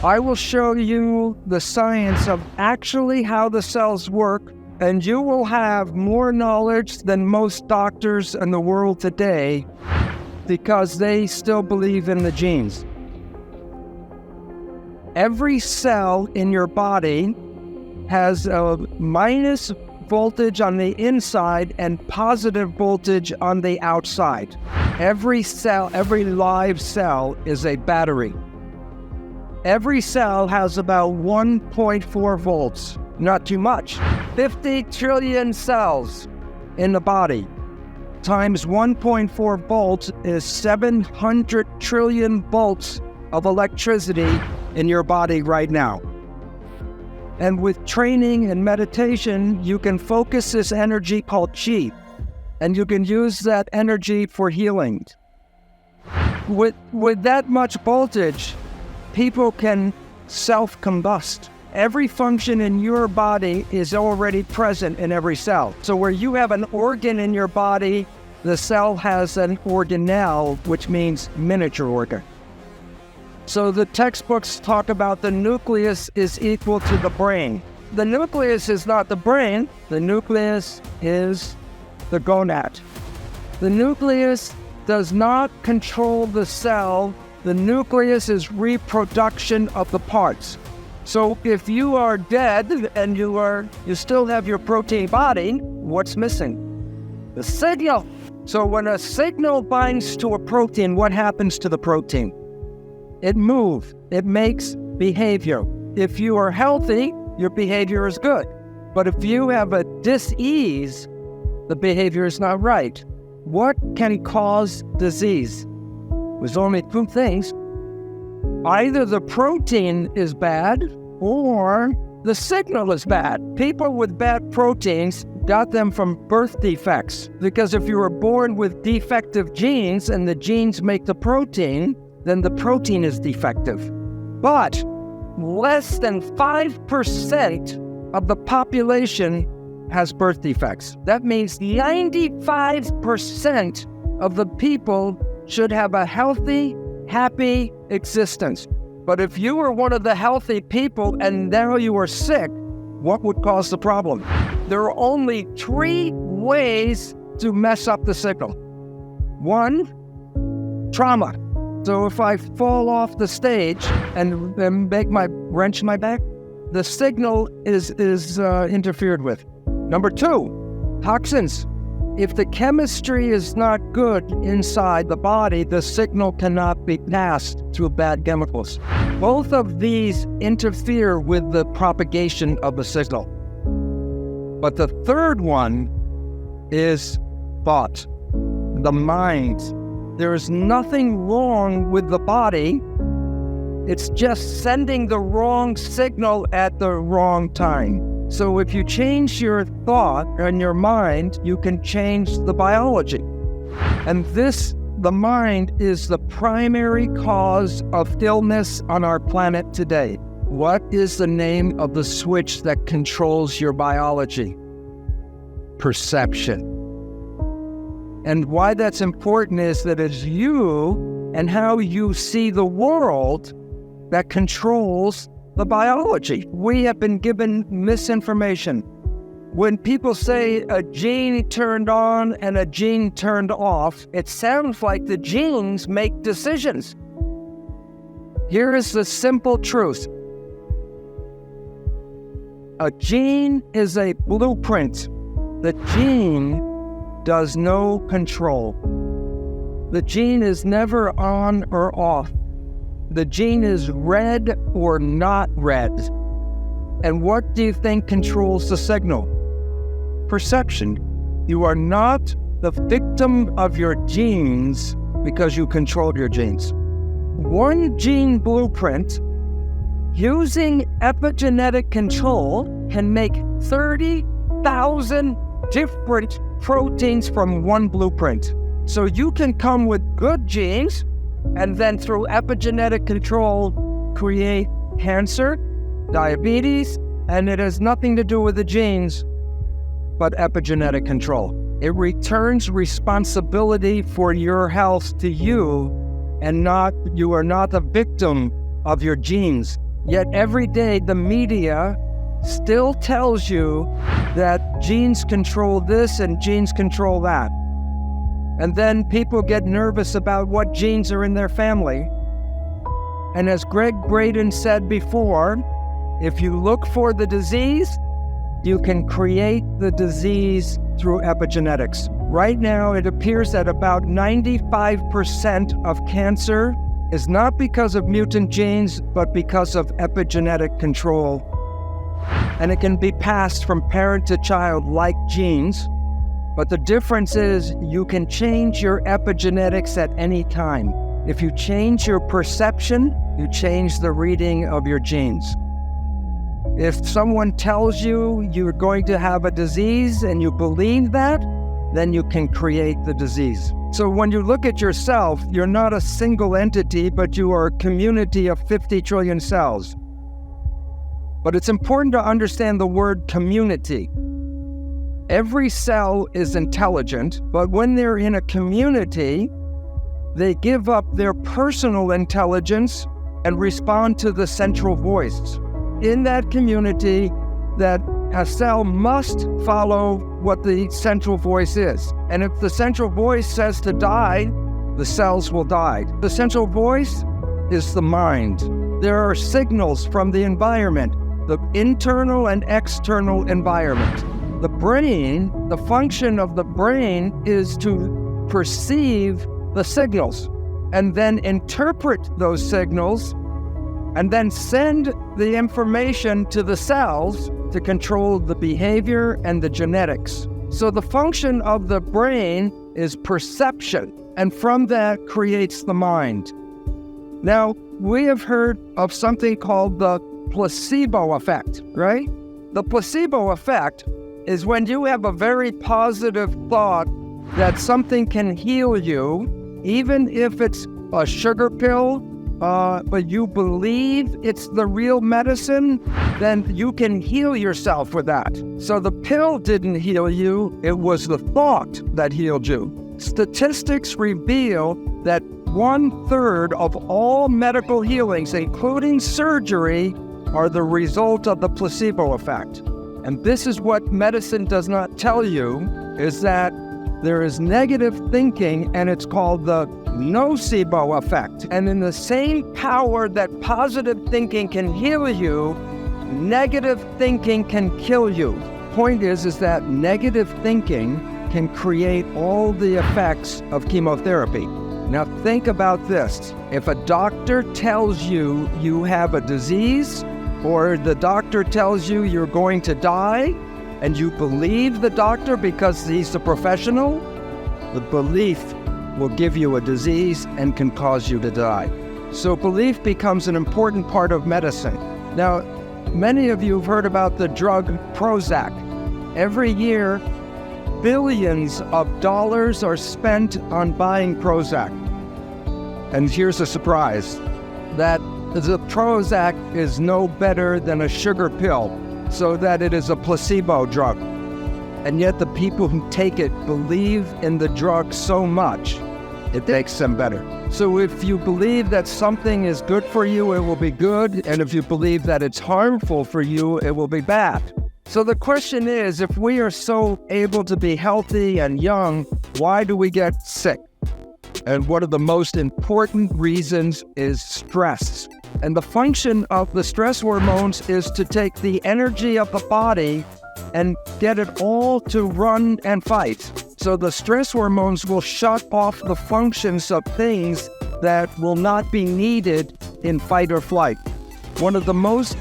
I will show you the science of actually how the cells work, and you will have more knowledge than most doctors in the world today because they still believe in the genes. Every cell in your body has a minus voltage on the inside and positive voltage on the outside. Every cell, every live cell is a battery. Every cell has about 1.4 volts, not too much. 50 trillion cells in the body times 1.4 volts is 700 trillion volts of electricity in your body right now. And with training and meditation, you can focus this energy called chi, and you can use that energy for healing. With that much voltage, people can self-combust. Every function in your body is already present in every cell. So where you have an organ in your body, the cell has an organelle, which means miniature organ. So the textbooks talk about the nucleus is equal to the brain. The nucleus is not the brain. The nucleus is the gonad. The nucleus does not control the cell. The nucleus is reproduction of the parts. So if you are dead and you still have your protein body, what's missing? The signal. So when a signal binds to a protein, what happens to the protein? It moves. It makes behavior. If you are healthy, your behavior is good. But if you have a dis-ease, the behavior is not right. What can cause disease? There's only two things. Either the protein is bad or the signal is bad. People with bad proteins got them from birth defects. Because if you were born with defective genes and the genes make the protein, then the protein is defective. But less than 5% of the population has birth defects. That means 95% of the people should have a healthy, happy existence. But if you were one of the healthy people and now you are sick, what would cause the problem? There are only 3 ways to mess up the signal. 1, trauma. So if I fall off the stage and wrench my back, the signal is interfered with. Number 2, toxins. If the chemistry is not good inside the body, the signal cannot be passed through bad chemicals. Both of these interfere with the propagation of the signal. But the third one is thought, the mind. There is nothing wrong with the body. It's just sending the wrong signal at the wrong time. So if you change your thought and your mind, you can change the biology. And the mind is the primary cause of illness on our planet today. What is the name of the switch that controls your biology? Perception. And why that's important is that it's you and how you see the world that controls the biology. We have been given misinformation. When people say a gene turned on and a gene turned off, it sounds like the genes make decisions. Here is the simple truth. A gene is a blueprint. The gene does no control. The gene is never on or off. The gene is red or not red. And what do you think controls the signal? Perception. You are not the victim of your genes because you controlled your genes. One gene blueprint using epigenetic control can make 30,000 different proteins from one blueprint. So you can come with good genes and then through epigenetic control create cancer, diabetes, and it has nothing to do with the genes, but epigenetic control. It returns responsibility for your health to you, and you are not the victim of your genes. Yet every day the media still tells you that genes control this and genes control that. And then people get nervous about what genes are in their family. And as Greg Braden said before, if you look for the disease, you can create the disease through epigenetics. Right now, it appears that about 95% of cancer is not because of mutant genes, but because of epigenetic control. And it can be passed from parent to child like genes, but the difference is you can change your epigenetics at any time. If you change your perception, you change the reading of your genes. If someone tells you you're going to have a disease and you believe that, then you can create the disease. So when you look at yourself, you're not a single entity, but you are a community of 50 trillion cells. But it's important to understand the word community. Every cell is intelligent, but when they're in a community, they give up their personal intelligence and respond to the central voice. In that community, that a cell must follow what the central voice is. And if the central voice says to die, the cells will die. The central voice is the mind. There are signals from the environment, the internal and external environment. The brain, the function of the brain is to perceive the signals and then interpret those signals and then send the information to the cells to control the behavior and the genetics. So the function of the brain is perception, and from that creates the mind. Now, we have heard of something called the placebo effect, right? The placebo effect is when you have a very positive thought that something can heal you, even if it's a sugar pill, but you believe it's the real medicine, then you can heal yourself with that. So the pill didn't heal you, it was the thought that healed you. Statistics reveal that 1/3 of all medical healings, including surgery, are the result of the placebo effect. And this is what medicine does not tell you, is that there is negative thinking, and it's called the Nocebo effect. And in the same power that positive thinking can heal you, negative thinking can kill you. Point is that negative thinking can create all the effects of chemotherapy. Now think about this. If a doctor tells you you have a disease, or the doctor tells you you're going to die, and you believe the doctor because he's a professional, the belief will give you a disease and can cause you to die. So belief becomes an important part of medicine. Now, many of you have heard about the drug Prozac. Every year, billions of dollars are spent on buying Prozac. And here's a surprise, that the Prozac is no better than a sugar pill, so that it is a placebo drug. And yet the people who take it believe in the drug so much, it makes them better. So if you believe that something is good for you, it will be good. And if you believe that it's harmful for you, it will be bad. So the question is, if we are so able to be healthy and young, why do we get sick? And one of the most important reasons is stress. And the function of the stress hormones is to take the energy of the body and get it all to run and fight. So the stress hormones will shut off the functions of things that will not be needed in fight or flight. One of the most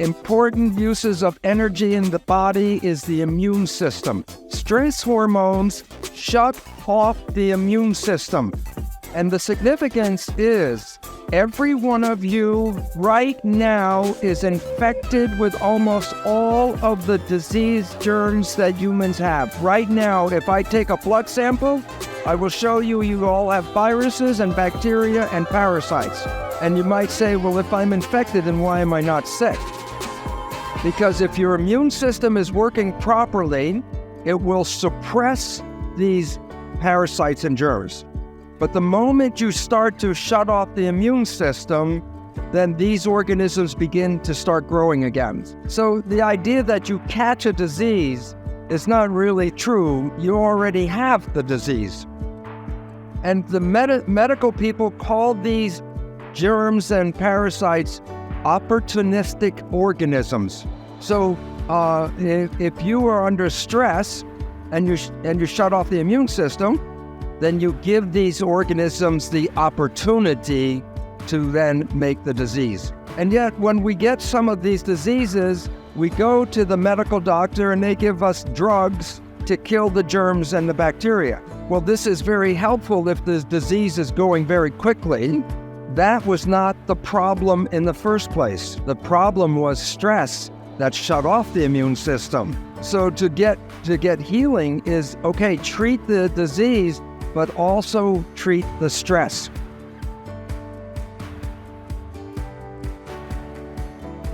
important uses of energy in the body is the immune system. Stress hormones shut off the immune system. And the significance is every one of you right now is infected with almost all of the disease germs that humans have. Right now, if I take a blood sample, I will show you all have viruses and bacteria and parasites. And you might say, well, if I'm infected, then why am I not sick? Because if your immune system is working properly, it will suppress these parasites and germs. But the moment you start to shut off the immune system, then these organisms begin to start growing again. So the idea that you catch a disease is not really true. You already have the disease. And the medical people call these germs and parasites opportunistic organisms. So if you are under stress and you shut off the immune system, then you give these organisms the opportunity to then make the disease. And yet, when we get some of these diseases, we go to the medical doctor and they give us drugs to kill the germs and the bacteria. Well, this is very helpful if the disease is going very quickly. That was not the problem in the first place. The problem was stress that shut off the immune system. So to get healing is, okay, treat the disease, but also treat the stress.